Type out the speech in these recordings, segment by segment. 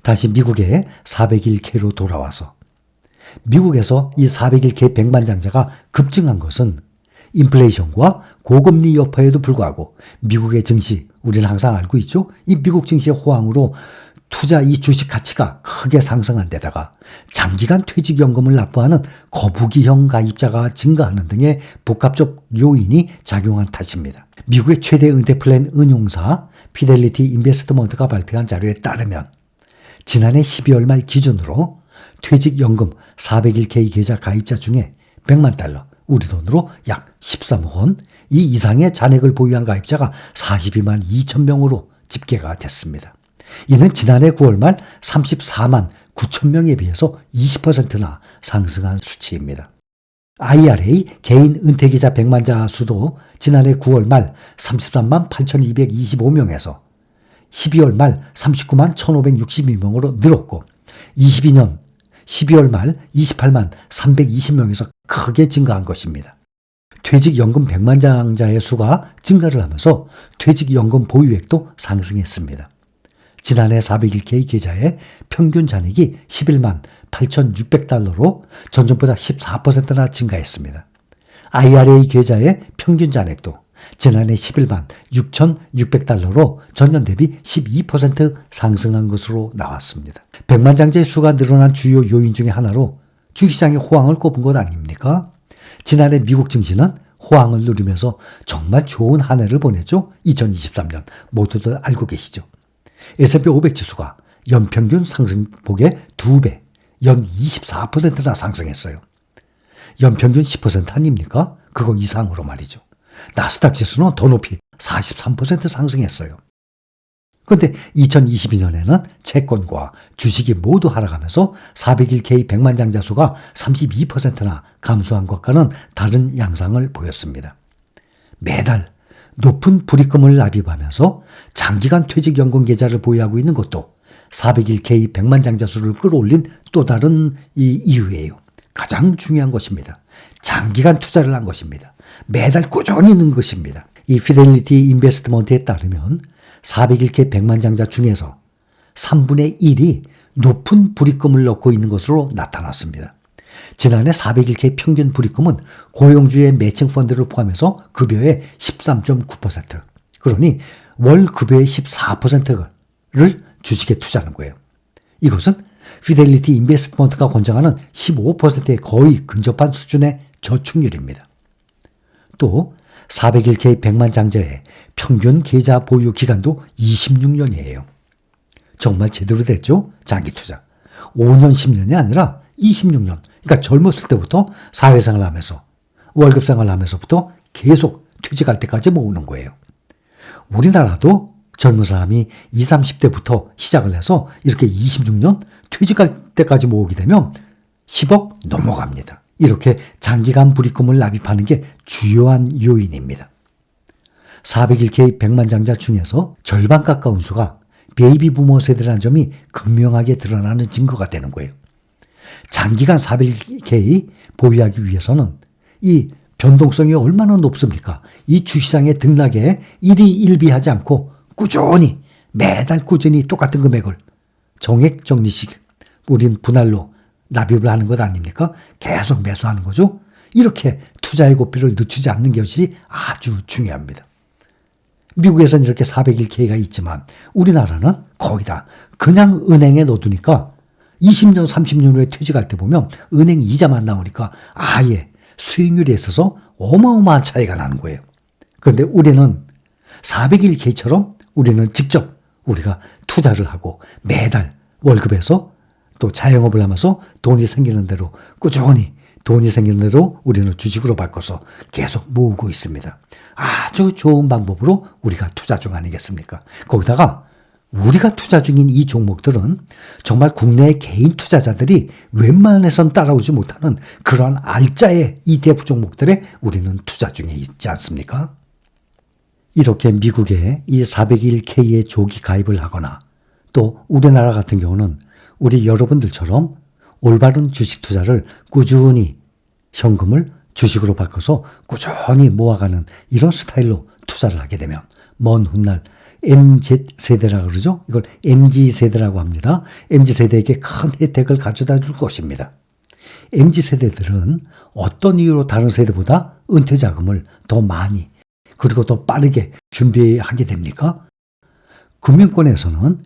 다시 미국의 401k로 돌아와서 미국에서 이 401k 백만장자가 급증한 것은 인플레이션과 고금리 여파에도 불구하고 미국의 증시, 우리는 항상 알고 있죠. 이 미국 증시의 호황으로 투자 이 주식 가치가 크게 상승한 데다가 장기간 퇴직연금을 납부하는 거북이형 가입자가 증가하는 등의 복합적 요인이 작용한 탓입니다. 미국의 최대 은퇴 플랜 은용사 피델리티 인베스트먼트가 발표한 자료에 따르면 지난해 12월 말 기준으로 퇴직연금 401k 계좌 가입자 중에 100만 달러, 우리 돈으로 약 13억 원, 이 이상의 잔액을 보유한 가입자가 42만 2천 명으로 집계가 됐습니다. 이는 지난해 9월 말 34만 9천 명에 비해서 20%나 상승한 수치입니다. IRA 개인 은퇴계좌 백만자 수도 지난해 9월 말 33만 8,225명에서 12월 말 39만 1,562명으로 늘었고 22년 12월 말 28만 320명에서 크게 증가한 것입니다. 퇴직연금 백만장자의 수가 증가를 하면서 퇴직연금 보유액도 상승했습니다. 지난해 401k 계좌의 평균 잔액이 11만 8,600달러로 전년보다 14%나 증가했습니다. IRA 계좌의 평균 잔액도 지난해 11만 6,600달러로 전년 대비 12% 상승한 것으로 나왔습니다. 백만장자의 수가 늘어난 주요 요인 중에 하나로 주식시장의 호황을 꼽은 것 아닙니까? 지난해 미국 증시는 호황을 누리면서 정말 좋은 한 해를 보냈죠. 2023년 모두들 알고 계시죠. S&P 500 지수가 연평균 상승폭의 2배, 연 24%나 상승했어요. 연평균 10% 아닙니까? 그거 이상으로 말이죠. 나스닥 지수는 더 높이 43% 상승했어요. 그런데 2022년에는 채권과 주식이 모두 하락하면서 401k 백만장자 수가 32%나 감소한 것과는 다른 양상을 보였습니다. 매달 높은 불입금을 납입하면서 장기간 퇴직연금 계좌를 보유하고 있는 것도 401k 백만장자 수를 끌어올린 또 다른 이유예요. 가장 중요한 것입니다. 장기간 투자를 한 것입니다. 매달 꾸준히 는 것입니다. 이 피델리티 인베스트먼트에 따르면 401k 백만장자 중에서 3분의 1이 높은 불입금을 넣고 있는 것으로 나타났습니다. 지난해 401k 평균 불입금은 고용주의 매칭 펀드를 포함해서 급여의 13.9%, 그러니 월 급여의 14%를 주식에 투자하는 거예요. 이것은 피델리티 인베스트먼트가 권장하는 15%에 거의 근접한 수준의 저축률입니다. 또 401k 백만장자의 평균 계좌 보유 기간도 26년이에요. 정말 제대로 됐죠? 장기 투자. 5년, 10년이 아니라 26년. 그러니까 젊었을 때부터 사회생활을 하면서 월급생활을 하면서부터 계속 퇴직할 때까지 모으는 거예요. 우리나라도 젊은 사람이 20, 30대부터 시작을 해서 이렇게 26년 퇴직할 때까지 모으게 되면 10억 넘어갑니다. 이렇게 장기간 불입금을 납입하는 게 주요한 요인입니다. 401k 백만장자 중에서 절반 가까운 수가 베이비 부모 세대라는 점이 극명하게 드러나는 증거가 되는 거예요. 장기간 401k 보유하기 위해서는 이 변동성이 얼마나 높습니까? 이 주시장의 등락에 일희일비하지 않고 꾸준히 매달 꾸준히 똑같은 금액을 정액 정리식, 우린 분할로 납입을 하는 것 아닙니까? 계속 매수하는 거죠. 이렇게 투자의 고삐를 늦추지 않는 것이 아주 중요합니다. 미국에서는 이렇게 401k가 있지만 우리나라는 거의 다 그냥 은행에 넣어두니까 20년, 30년 후에 퇴직할 때 보면 은행 이자만 나오니까 아예 수익률에 있어서 어마어마한 차이가 나는 거예요. 그런데 우리는 401k처럼 우리는 직접 우리가 투자를 하고 매달 월급에서 또 자영업을 하면서 돈이 생기는 대로 꾸준히 돈이 생기는 대로 우리는 주식으로 바꿔서 계속 모으고 있습니다. 아주 좋은 방법으로 우리가 투자 중 아니겠습니까? 거기다가 우리가 투자 중인 이 종목들은 정말 국내의 개인 투자자들이 웬만해선 따라오지 못하는 그러한 알짜의 ETF 종목들에 우리는 투자 중에 있지 않습니까? 이렇게 미국의 이 401k에 조기 가입을 하거나 또 우리나라 같은 경우는 우리 여러분들처럼 올바른 주식 투자를 꾸준히 현금을 주식으로 바꿔서 꾸준히 모아가는 이런 스타일로 투자를 하게 되면 먼 훗날 MZ세대라고 그러죠. 이걸 MZ세대라고 합니다. MZ세대에게 큰 혜택을 가져다 줄 것입니다. MZ세대들은 어떤 이유로 다른 세대보다 은퇴자금을 더 많이 그리고 더 빠르게 준비하게 됩니까? 금융권에서는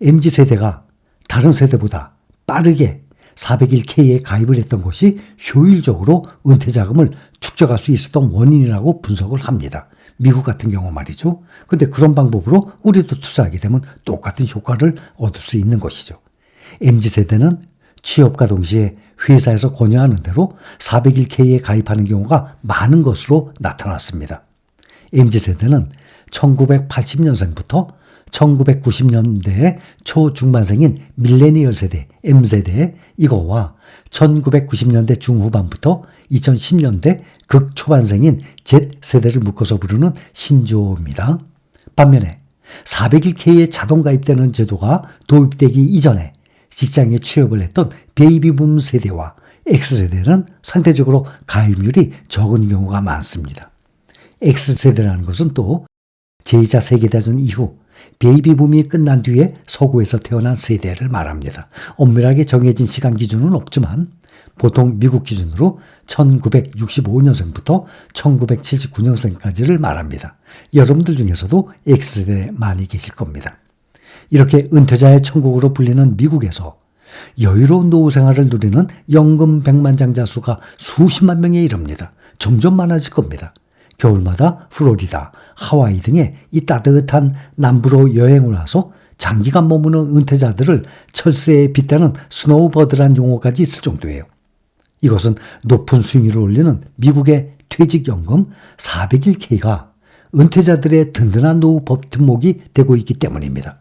MZ세대가 다른 세대보다 빠르게 401k에 가입을 했던 것이 효율적으로 은퇴자금을 축적할 수 있었던 원인이라고 분석을 합니다. 미국 같은 경우 말이죠. 근데 그런 방법으로 우리도 투자하게 되면 똑같은 효과를 얻을 수 있는 것이죠. MZ세대는 취업과 동시에 회사에서 권유하는 대로 401k에 가입하는 경우가 많은 것으로 나타났습니다. MZ세대는 1980년생부터 1990년대의 초중반생인 밀레니얼 세대 M세대 이거와 1990년대 중후반부터 2010년대 극초반생인 Z세대를 묶어서 부르는 신조어입니다. 반면에 401k에 자동 가입되는 제도가 도입되기 이전에 직장에 취업을 했던 베이비붐 세대와 X세대는 상대적으로 가입률이 적은 경우가 많습니다. X세대라는 것은 또 제2차 세계대전 이후 베이비붐이 끝난 뒤에 서구에서 태어난 세대를 말합니다. 엄밀하게 정해진 시간 기준은 없지만 보통 미국 기준으로 1965년생부터 1979년생까지를 말합니다. 여러분들 중에서도 X세대 많이 계실 겁니다. 이렇게 은퇴자의 천국으로 불리는 미국에서 여유로운 노후 생활을 누리는 연금 백만장자 수가 수십만 명에 이릅니다. 점점 많아질 겁니다. 겨울마다 플로리다, 하와이 등의 이 따뜻한 남부로 여행을 와서 장기간 머무는 은퇴자들을 철새에 빗대는 스노우버드란 용어까지 있을 정도예요. 이것은 높은 수익률을 올리는 미국의 퇴직연금 401k가 은퇴자들의 든든한 노후 버팀목이 되고 있기 때문입니다.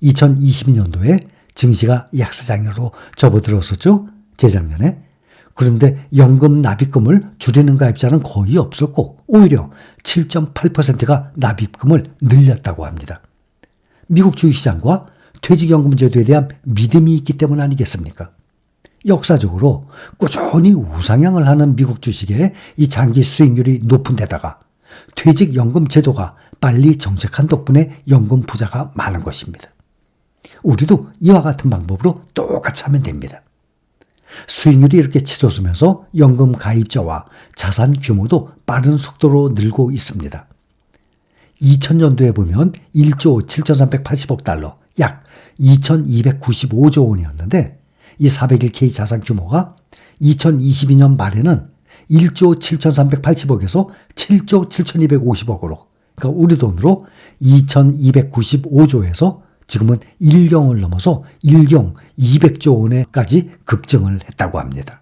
2022년도에 증시가 약세장으로 접어들었었죠. 재작년에. 그런데 연금 납입금을 줄이는 가입자는 거의 없었고 오히려 7.8%가 납입금을 늘렸다고 합니다. 미국 주식시장과 퇴직연금 제도에 대한 믿음이 있기 때문 아니겠습니까? 역사적으로 꾸준히 우상향을 하는 미국 주식의 이 장기 수익률이 높은 데다가 퇴직연금 제도가 빨리 정책한 덕분에 연금 부자가 많은 것입니다. 우리도 이와 같은 방법으로 똑같이 하면 됩니다. 수익률이 이렇게 치솟으면서 연금 가입자와 자산 규모도 빠른 속도로 늘고 있습니다. 2000년도에 보면 1조 7,380억 달러, 약 2,295조 원이었는데 이 401k 자산 규모가 2022년 말에는 1조 7,380억에서 7조 7,250억으로 그러니까 우리 돈으로 2,295조에서 지금은 1경을 넘어서 1경 200조 원에까지 급증을 했다고 합니다.